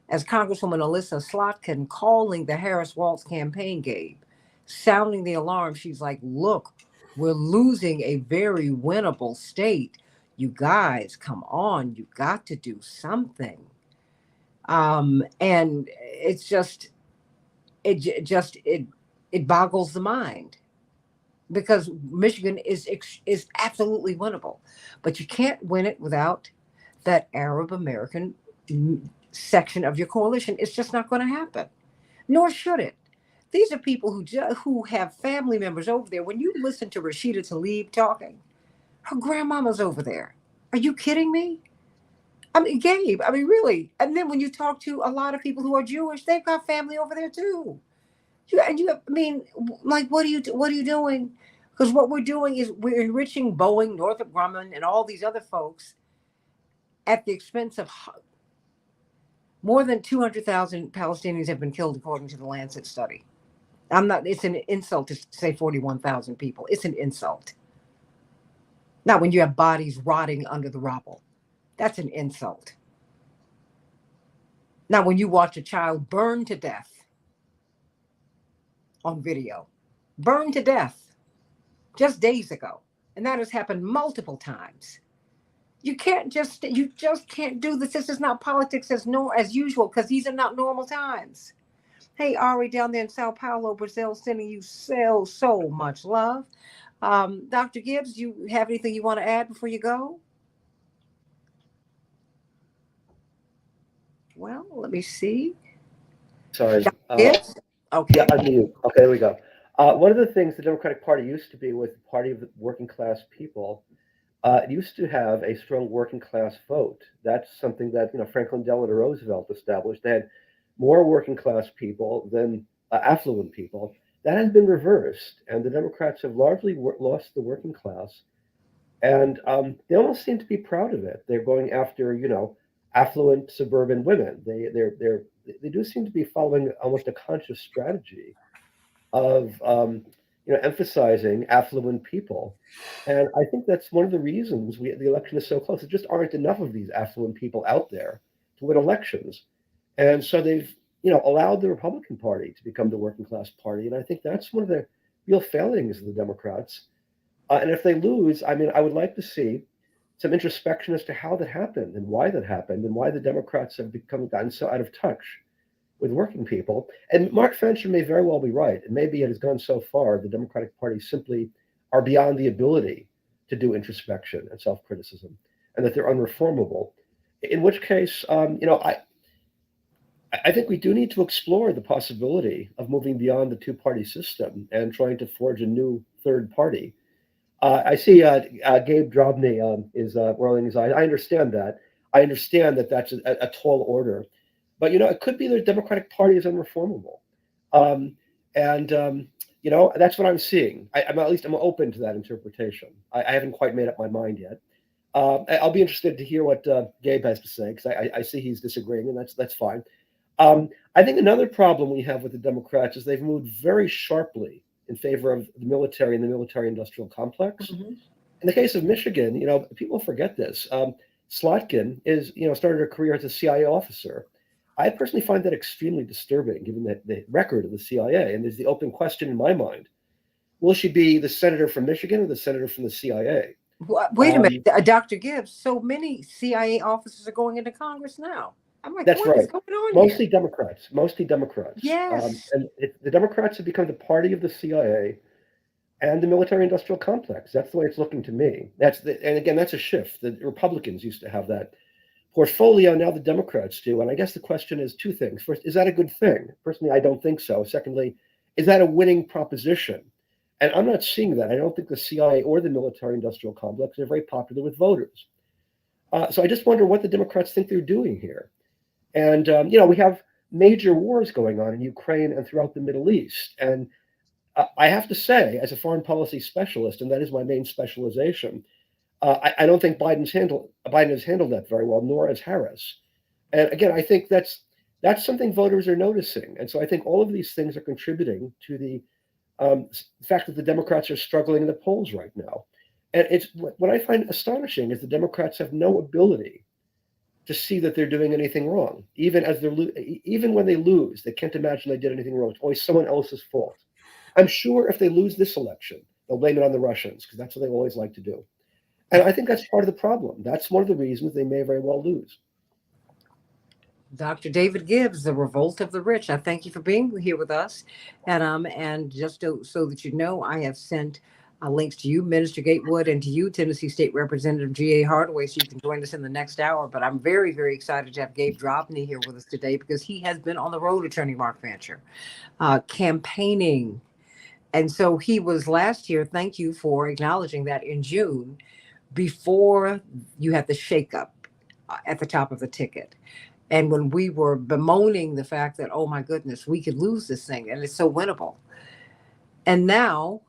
as Congresswoman Alyssa Slotkin calling the Harris-Walz campaign, Gabe, sounding the alarm, she's like, "Look, we're losing a very winnable state. You guys, come on, you got to do something." And it's just, it boggles the mind, because Michigan is absolutely winnable, but you can't win it without that Arab American section of your coalition. It's just not going to happen, nor should it. These are people who have family members over there. When you listen to Rashida Tlaib talking, her grandmama's over there. Are you kidding me? I mean, Gabe, I mean, really. And then when you talk to a lot of people who are Jewish, they've got family over there too. I mean, like, what are you doing? Because what we're doing is we're enriching Boeing, Northrop Grumman, and all these other folks at the expense of more than 200,000 Palestinians have been killed, according to the Lancet study. It's an insult to say 41,000 people. It's an insult. Not when you have bodies rotting under the rubble. That's an insult. Now, when you watch a child burn to death on video, burned to death just days ago, and that has happened multiple times. You just can't do this. This is not politics as usual, because these are not normal times. Hey, Ari, down there in Sao Paulo, Brazil, sending you so much love. Dr. Gibbs, you have anything you want to add before you go? Well, let me see. Sorry. Gibbs? Okay. Yeah, unmute. Okay, there we go. One of the things the Democratic Party used to be was the party of the working class people. It used to have a strong working class vote. That's something that Franklin Delano Roosevelt established. They had more working class people than affluent people. That has been reversed, and the Democrats have largely lost the working class, and they almost seem to be proud of it. They're going after affluent suburban women. They do seem to be following almost a conscious strategy of emphasizing affluent people, and I think that's one of the reasons the election is so close. There just aren't enough of these affluent people out there to win elections, and so they've allowed the Republican Party to become the working class party, and I think that's one of the real failings of the Democrats. And if they lose, I mean, I would like to see some introspection as to how that happened and why that happened and why the Democrats have gotten so out of touch with working people. And Mark Fancher may very well be right. And maybe it has gone so far, the Democratic Party simply are beyond the ability to do introspection and self-criticism, and that they're unreformable. In which case, I think we do need to explore the possibility of moving beyond the two-party system and trying to forge a new third party. I see Gabe Drobny is rolling his eyes. I understand that. I understand that that's a tall order. But, it could be the Democratic Party is unreformable. That's what I'm seeing. I'm open to that interpretation. I haven't quite made up my mind yet. I'll be interested to hear what Gabe has to say because I see he's disagreeing, and that's fine. I think another problem we have with the Democrats is they've moved very sharply in favor of the military and the military-industrial complex. Mhm. In the case of Michigan, people forget this. Slotkin started a career as a CIA officer. I personally find that extremely disturbing, given the record of the CIA. And there's the open question in my mind: will she be the senator from Michigan or the senator from the CIA? Wait a minute, Dr. Gibbs. So many CIA officers are going into Congress now. I'm like, That's what is right. going on Mostly here? Democrats. Mostly Democrats. Yes. The Democrats have become the party of the CIA and the military-industrial complex. That's the way it's looking to me. And again, that's a shift. The Republicans used to have that portfolio. Now the Democrats do. And I guess the question is two things. First, is that a good thing? Personally, I don't think so. Secondly, is that a winning proposition? And I'm not seeing that. I don't think the CIA or the military-industrial complex are very popular with voters. So I just wonder what the Democrats think they're doing here. And, we have major wars going on in Ukraine and throughout the Middle East. And I have to say, as a foreign policy specialist, and that is my main specialization, I don't think Biden has handled that very well, nor has Harris. And again, I think that's something voters are noticing. And so I think all of these things are contributing to the fact that the Democrats are struggling in the polls right now. And it's what I find astonishing is the Democrats have no ability to see that they're doing anything wrong. Even when they lose, they can't imagine they did anything wrong. It's always someone else's fault. I'm sure if they lose this election, they'll blame it on the Russians because that's what they always like to do. And I think that's part of the problem. That's one of the reasons they may very well lose. Dr. David Gibbs, The Revolt of the Rich. I thank you for being here with us. And just so that you know, I have sent links to you, Minister Gatewood, and to you, Tennessee State Representative G.A. Hardaway, so you can join us in the next hour. But I'm very, very excited to have Gabe Drobny here with us today because he has been on the road, Attorney Mark Fancher, campaigning. And so he was last year. Thank you for acknowledging that in June, before you had the shakeup at the top of the ticket. And when we were bemoaning the fact that, oh my goodness, we could lose this thing and it's so winnable. And now,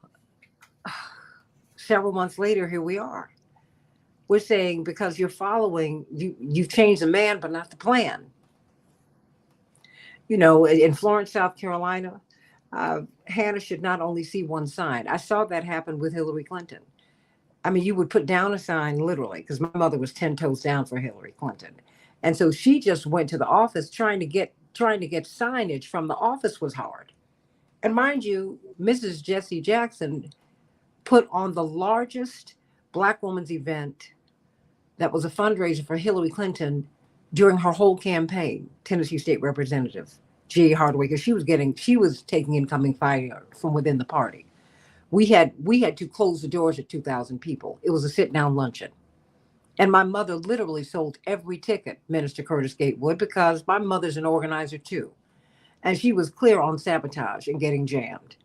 several months later, here we are. We're saying because you're following, you've changed the man, but not the plan. In Florence, South Carolina, Hannah should not only see one side. I saw that happen with Hillary Clinton. I mean, you would put down a sign literally because my mother was 10 toes down for Hillary Clinton. And so she just went to the office trying to get signage from the office was hard. And mind you, Mrs. Jesse Jackson put on the largest Black woman's event that was a fundraiser for Hillary Clinton during her whole campaign, Tennessee State Representative G.A. Hardaway, because she was taking incoming fire from within the party. We had to close the doors at 2,000 people. It was a sit-down luncheon. And my mother literally sold every ticket, Minister Curtis Gatewood, because my mother's an organizer too. And she was clear on sabotage and getting jammed.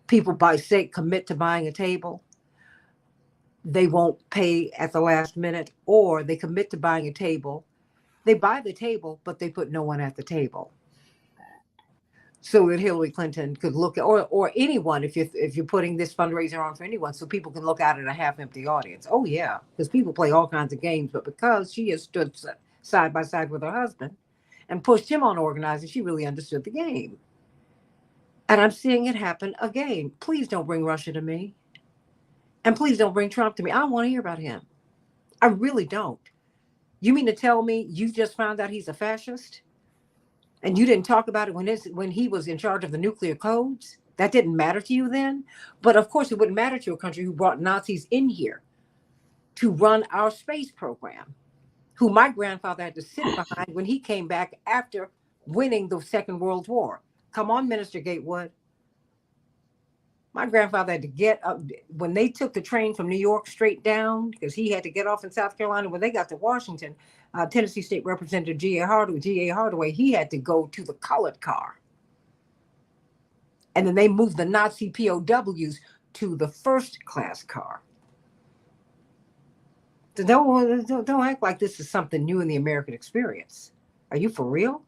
People commit to buying a table. They won't pay at the last minute, or they commit to buying a table. They buy the table, but they put no one at the table. So that Hillary Clinton could look at, or anyone, if you're putting this fundraiser on for anyone, so people can look out at a half-empty audience. Oh yeah, because people play all kinds of games, but because she has stood side by side with her husband and pushed him on organizing, she really understood the game. And I'm seeing it happen again. Please don't bring Russia to me, and please don't bring Trump to me. I don't want to hear about him. I really don't. You mean to tell me you just found out he's a fascist? And you didn't talk about it when he was in charge of the nuclear codes? That didn't matter to you then? But of course, it wouldn't matter to a country who brought Nazis in here to run our space program, who my grandfather had to sit behind when he came back after winning the Second World War. Come on, Minister Gatewood. My grandfather had to get up when they took the train from New York straight down, because he had to get off in South Carolina. When they got to Washington, Tennessee State Representative G.A. Hardaway, he had to go to the colored car. And then they moved the Nazi POWs to the first class car. So don't act like this is something new in the American experience. Are you for real?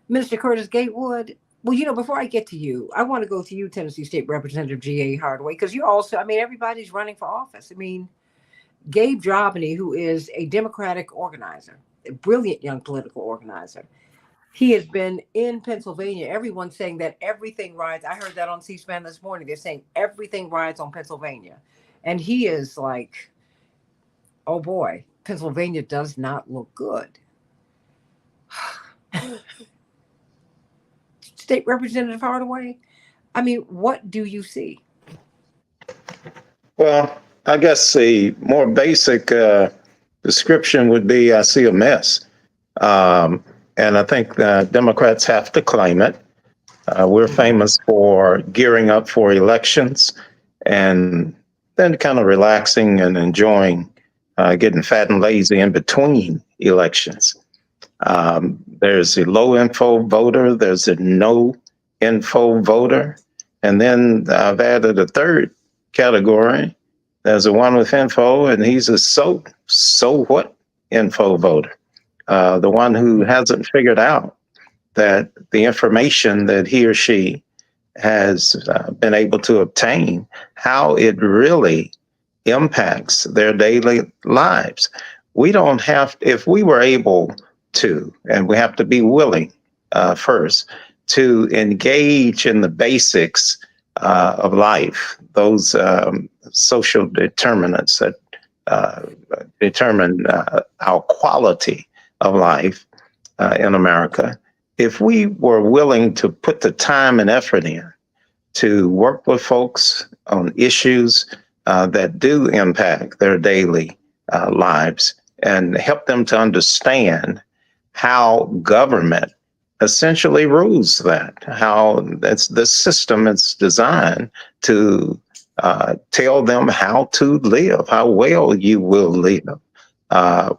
Minister Curtis Gatewood, well, before I get to you, I want to go to you, Tennessee State Representative G.A. Hardaway, because you're also, everybody's running for office. Gabe Jobney, who is a Democratic organizer, a brilliant young political organizer, he has been in Pennsylvania. Everyone's saying that everything rides. I heard that on C-SPAN this morning. They're saying everything rides on Pennsylvania. And he is like, oh boy, Pennsylvania does not look good. State Representative Hardaway, I mean, what do you see? Well, I guess the more basic description would be I see a mess. And I think Democrats have to claim it. We're famous for gearing up for elections and then kind of relaxing and enjoying getting fat and lazy in between elections. There's a low info voter, there's a no info voter, and then I've added a third category. There's a one with info, and he's a so what info voter, the one who hasn't figured out that the information that he or she has been able to obtain, how it really impacts their daily lives. We don't have, if we were able to, and we have to be willing first to engage in the basics of life, those social determinants that determine our quality of life in America. If we were willing to put the time and effort in to work with folks on issues that do impact their daily lives and help them to understand how government essentially rules that, how that's the system is designed to tell them how to live, how well you will live,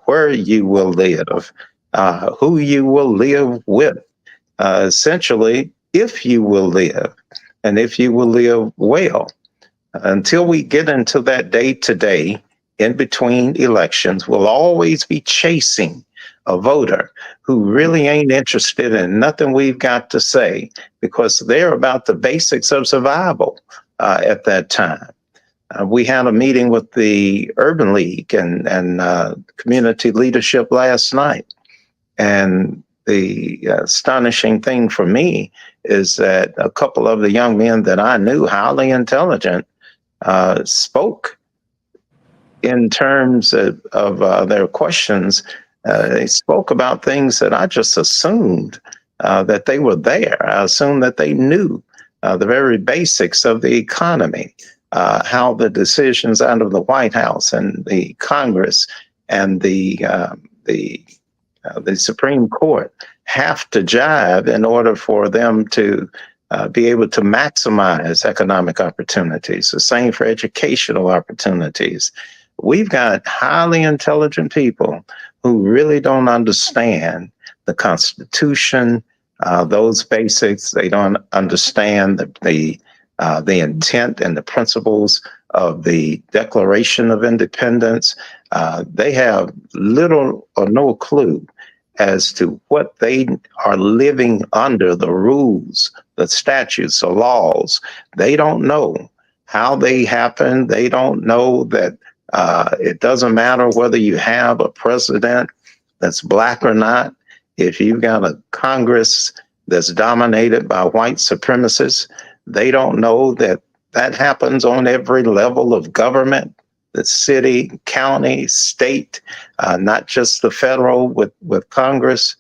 where you will live, who you will live with, essentially, if you will live and if you will live well. Until we get into that day to day in between elections, we'll always be chasing a voter who really ain't interested in nothing we've got to say because they're about the basics of survival at that time. We had a meeting with the Urban League and community leadership last night. And the astonishing thing for me is that a couple of the young men that I knew, highly intelligent, spoke in terms of their questions. They spoke about things that I just assumed that they were there. I assumed that they knew the very basics of the economy, how the decisions out of the White House and the Congress and the Supreme Court have to jive in order for them to be able to maximize economic opportunities. The same for educational opportunities. We've got highly intelligent people who really don't understand the Constitution, those basics. They don't understand the intent and the principles of the Declaration of Independence. They have little or no clue as to what they are living under, the rules, the statutes, the laws. They don't know how they happen. They don't know that it doesn't matter whether you have a president that's black or not. If you've got a Congress that's dominated by white supremacists, they don't know that that happens on every level of government, the city, county, state, not just the federal with Congress.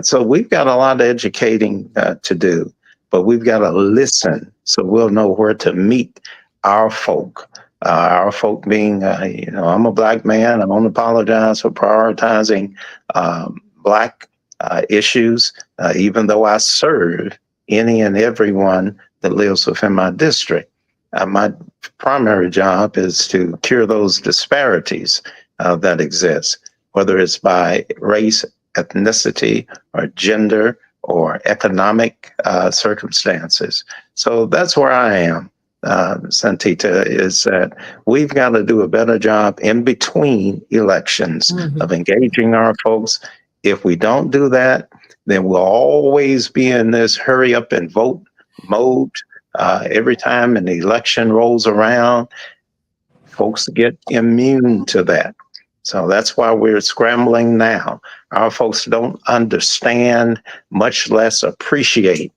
So we've got a lot of educating to do, but we've got to listen so we'll know where to meet our folk. Our folk being, I'm a black man. I don't apologize for prioritizing black issues, even though I serve any and everyone that lives within my district. My primary job is to cure those disparities that exist, whether it's by race, ethnicity, or gender, or economic circumstances. So that's where I am, Santita, is that we've got to do a better job in between elections of engaging our folks. If we don't do that, then we'll always be in this hurry up and vote mode. Every time an election rolls around, folks get immune to that. So that's why we're scrambling now. Our folks don't understand, much less appreciate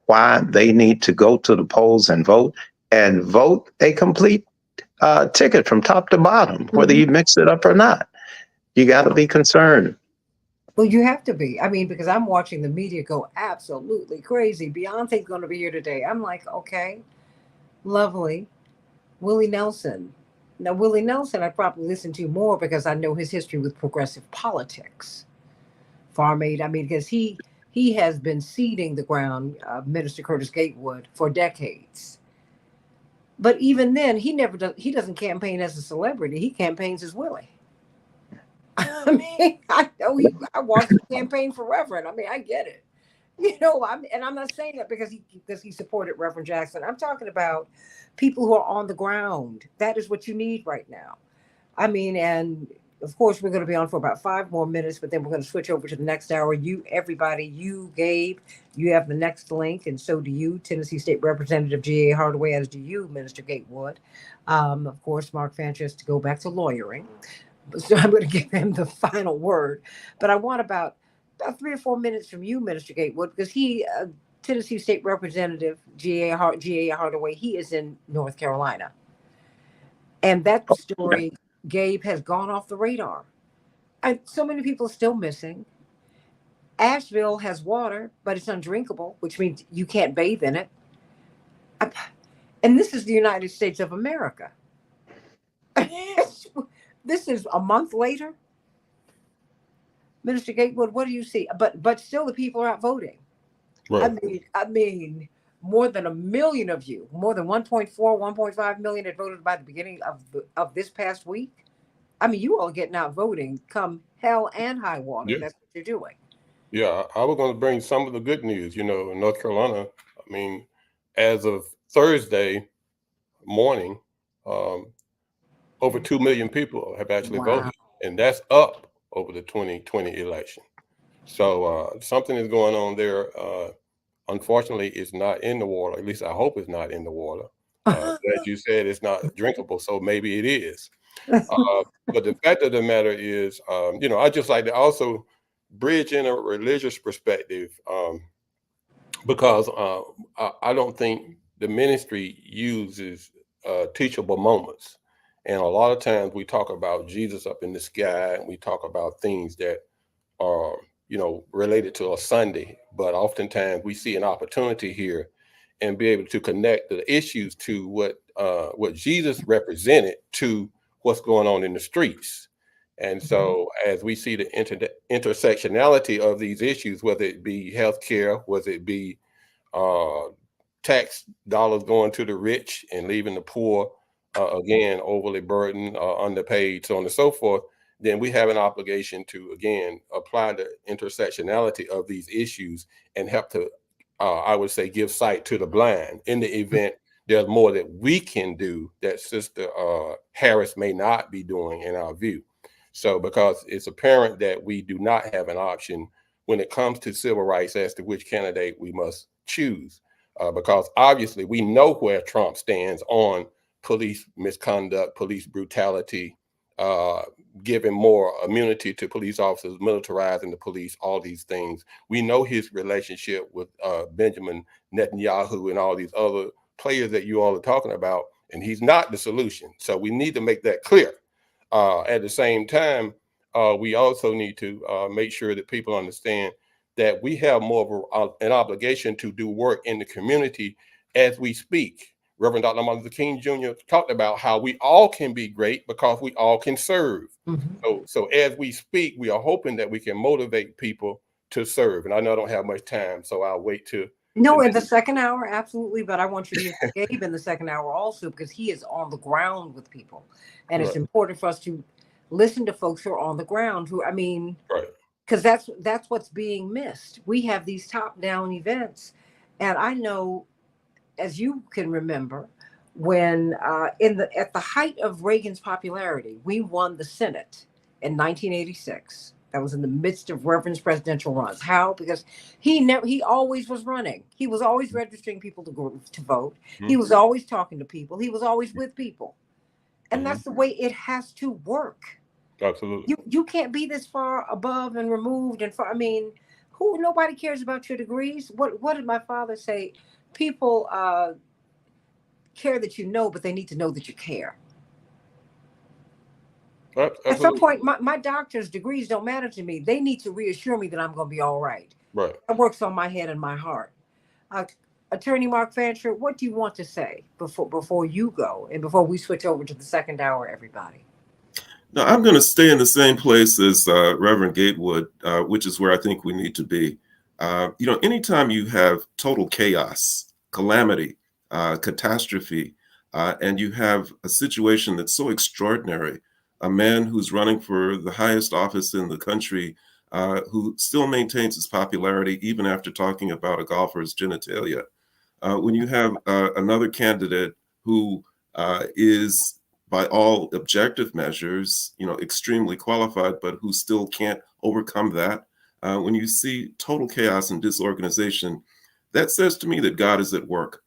why they need to go to the polls and vote a complete ticket from top to bottom, whether you mix it up or not. You got to be concerned. Well, you have to be. I mean, because I'm watching the media go absolutely crazy. Beyonce's going to be here today. I'm like, okay, lovely. Willie Nelson. Now, Willie Nelson, I probably listen to more because I know his history with progressive politics. Farm Aid. I mean, because he has been seeding the ground, Minister Curtis Gatewood, for decades. But even then, he never does. He doesn't campaign as a celebrity. He campaigns as Willie. I mean, I know I watched him campaign forever, and I mean, I get it. And I'm not saying that because he supported Reverend Jackson. I'm talking about people who are on the ground. That is what you need right now. I mean, and of course, we're going to be on for about 5 more minutes, but then we're going to switch over to the next hour. You, Gabe, you have the next link, and so do you, Tennessee State Representative G.A. Hardaway, as do you, Minister Gatewood. Of course, Mark Fancher to go back to lawyering. So I'm going to give him the final word. But I want about 3 or 4 minutes from you, Minister Gatewood, because Tennessee State Representative G.A. Hardaway, he is in North Carolina. And that story, Gabe, has gone off the radar. So many people are still missing. Asheville has water, but it's undrinkable, which means you can't bathe in it. And this is the United States of America. This is a month later. Minister Gatewood, what do you see? But still the people are out voting. Right. I mean, more than 1 million of you, more than 1.4, 1.5 million had voted by the beginning of this past week. I mean, you all getting out voting come hell and high water. Yeah. That's what you're doing. Yeah, I was going to bring some of the good news. In North Carolina, I mean, as of Thursday morning, over 2 million people have actually voted, and that's up over the 2020 election. So something is going on there. Unfortunately, it's not in the water. At least I hope it's not in the water. As you said, it's not drinkable, so maybe it is. But the fact of the matter is, I just like to also bridge in a religious perspective, because I don't think the ministry uses teachable moments. And a lot of times we talk about Jesus up in the sky, and we talk about things that are, related to a Sunday. But oftentimes we see an opportunity here and be able to connect the issues to what Jesus represented to what's going on in the streets. And so as we see the intersectionality of these issues, whether it be healthcare, whether it be tax dollars going to the rich and leaving the poor, again, overly burdened, underpaid, so on and so forth, then we have an obligation to, again, apply the intersectionality of these issues and help to, I would say, give sight to the blind in the event there's more that we can do that Sister Harris may not be doing in our view. So because it's apparent that we do not have an option when it comes to civil rights as to which candidate we must choose, because obviously we know where Trump stands on police misconduct, police brutality, giving more immunity to police officers, militarizing the police, all these things. We know his relationship with Benjamin Netanyahu and all these other players that you all are talking about, and he's not the solution. So we need to make that clear. At the same time, we also need to make sure that people understand that we have more of an obligation to do work in the community as we speak. Reverend Dr. Martin Luther King Jr. talked about how we all can be great because we all can serve. So as we speak, we are hoping that we can motivate people to serve. And I know I don't have much time, so I'll wait to. No, in the second hour, absolutely. But I want you to hear Gabe in the second hour also, because he is on the ground with people. And it's important for us to listen to folks who are on the ground, because that's what's being missed. We have these top-down events. And I know, as you can remember, when at the height of Reagan's popularity, we won the Senate in 1986. That was in the midst of Reverend's presidential runs. How? Because he always was running. He was always registering people to vote. He was always talking to people. He was always with people. And that's the way it has to work. Absolutely. You can't be this far above and removed and far. I mean, nobody cares about your degrees. What did my father say? People care that you know, but they need to know that you care. Absolutely. At some point, my doctor's degrees don't matter to me. They need to reassure me that I'm going to be all right. Right. It works on my head and my heart. Attorney Mark Fancher, what do you want to say before you go and before we switch over to the second hour, everybody? Now, I'm going to stay in the same place as Reverend Gatewood, which is where I think we need to be. Anytime you have total chaos, calamity, catastrophe, and you have a situation that's so extraordinary, a man who's running for the highest office in the country, who still maintains his popularity even after talking about a golfer's genitalia. When you have another candidate who is, by all objective measures, extremely qualified, but who still can't overcome that. When you see total chaos and disorganization, that says to me that God is at work.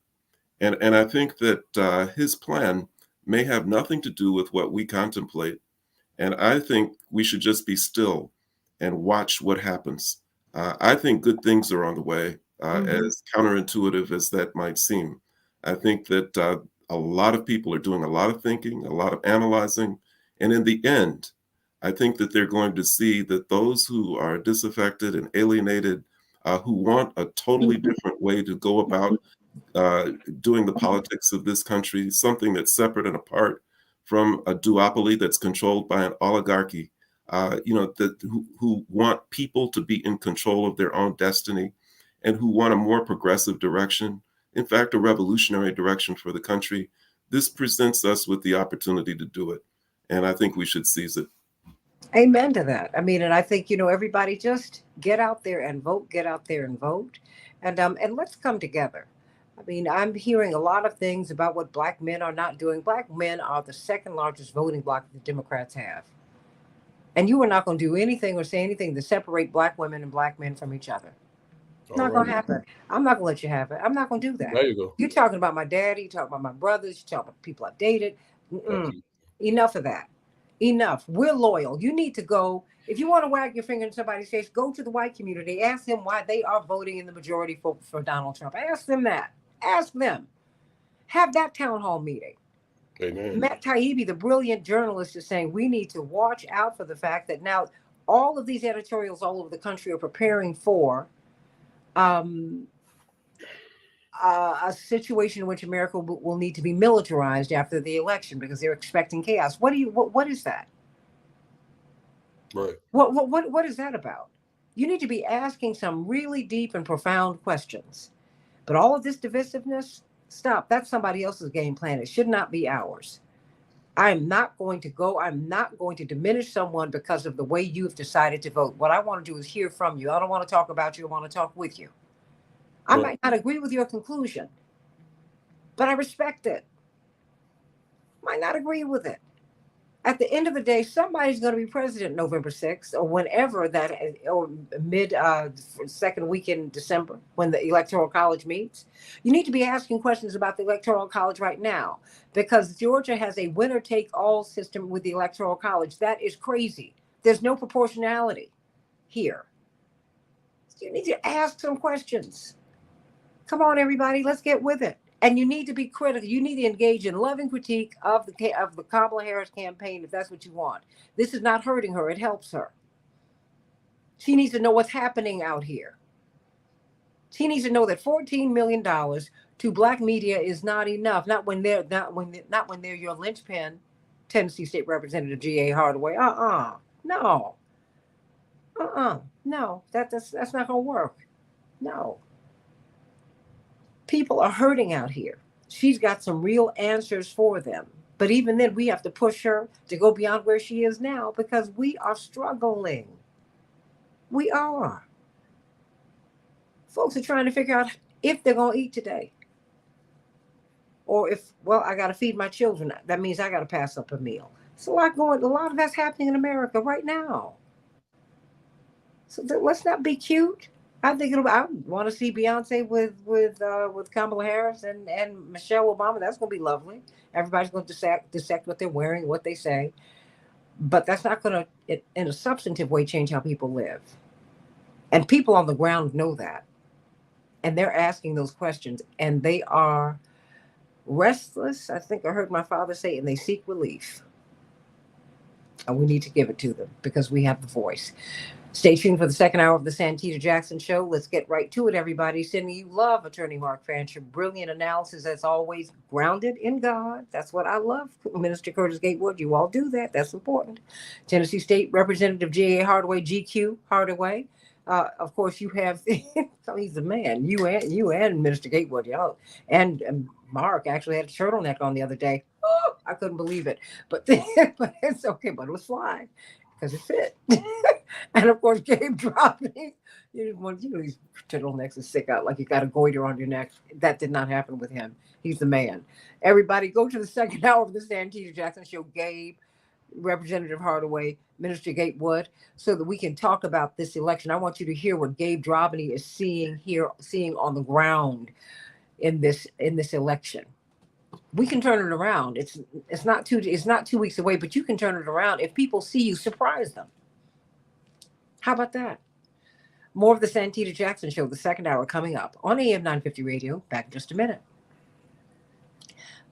And I think that his plan may have nothing to do with what we contemplate. And I think we should just be still and watch what happens. I think good things are on the way, as counterintuitive as that might seem. I think that a lot of people are doing a lot of thinking, a lot of analyzing. And in the end, I think that they're going to see that those who are disaffected and alienated, who want a totally different way to go about doing the politics of this country, something that's separate and apart from a duopoly that's controlled by an oligarchy, who want people to be in control of their own destiny and who want a more progressive direction, in fact, a revolutionary direction for the country. This presents us with the opportunity to do it. And I think we should seize it. Amen to that. I mean, and I think, everybody just get out there and vote, get out there and vote. And let's come together. I mean, I'm hearing a lot of things about what Black men are not doing. Black men are the second largest voting bloc the Democrats have. And you are not going to do anything or say anything to separate Black women and Black men from each other. It's not going to happen. I'm not going to let you have it. I'm not going to do that. There you go. You're talking about my daddy. You're talking about my brothers. You're talking about people I've dated. Enough of that. Enough. We're loyal. You need to go. If you want to wag your finger in somebody's face, go to the white community. Ask them why they are voting in the majority for Donald Trump. Ask them that. Ask them. Have that town hall meeting. Amen. Matt Taibbi, the brilliant journalist, is saying we need to watch out for the fact that now all of these editorials all over the country are preparing for a situation in which America will need to be militarized after the election because they're expecting chaos. What is that? Right. What is that about? You need to be asking some really deep and profound questions. But all of this divisiveness, stop. That's somebody else's game plan. It should not be ours. I'm not going to diminish someone because of the way you've decided to vote. What I want to do is hear from you. I don't want to talk about you. I want to talk with you. I might not agree with your conclusion, but I respect it. Might not agree with it. At the end of the day, somebody's going to be president November 6th or whenever that, or mid second week in December when the Electoral College meets. You need to be asking questions about the Electoral College right now because Georgia has a winner-take-all system with the Electoral College. That is crazy. There's no proportionality here. You need to ask some questions. Come on, everybody, let's get with it. And you need to be critical. You need to engage in loving critique of the Kamala Harris campaign if that's what you want. This is not hurting her. It helps her. She needs to know what's happening out here. She needs to know that $14 million to Black media is not enough. Not when they're your linchpin, Tennessee State Representative G.A. Hardaway. No. No. That's not gonna work. No. People are hurting out here. She's got some real answers for them. But even then, we have to push her to go beyond where she is now because we are struggling. We are. Folks are trying to figure out if they're going to eat today. Or I got to feed my children. That means I got to pass up a meal. It's a lot of that's happening in America right now. So let's not be cute. I think I want to see Beyonce with Kamala Harris and Michelle Obama. That's going to be lovely. Everybody's going to dissect what they're wearing, what they say, but that's not going to, in a substantive way, change how people live. And people on the ground know that, and they're asking those questions, and they are restless. I think I heard my father say, and they seek relief. And we need to give it to them because we have the voice. Stay tuned for the second hour of the Santita Jackson Show. Let's get right to it, everybody. Sending you love, Attorney Mark Fancher. Brilliant analysis, as always, grounded in God. That's what I love. Minister Curtis Gatewood, you all do that. That's important. Tennessee State Representative G.A. Hardaway, GQ Hardaway. Of course, you have, he's the man, you and Minister Gatewood, y'all. And Mark actually had a turtleneck on the other day. Oh, I couldn't believe it. But it's okay, but it was fly because it fit. And of course, Gabe dropping. These turtlenecks is sick out, like you got a goiter on your neck. That did not happen with him. He's the man. Everybody, go to the second hour of the Santita Jackson Show. Gabe, Representative Hardaway, Minister Gatewood, so that we can talk about this election. I want you to hear what Gabe Drovany is seeing on the ground in this election. We can turn it around. It's not 2 weeks away, but you can turn it around. If people see you, surprise them. How about that? More of the Santita Jackson Show, the second hour, coming up on AM 950 Radio. Back in just a minute.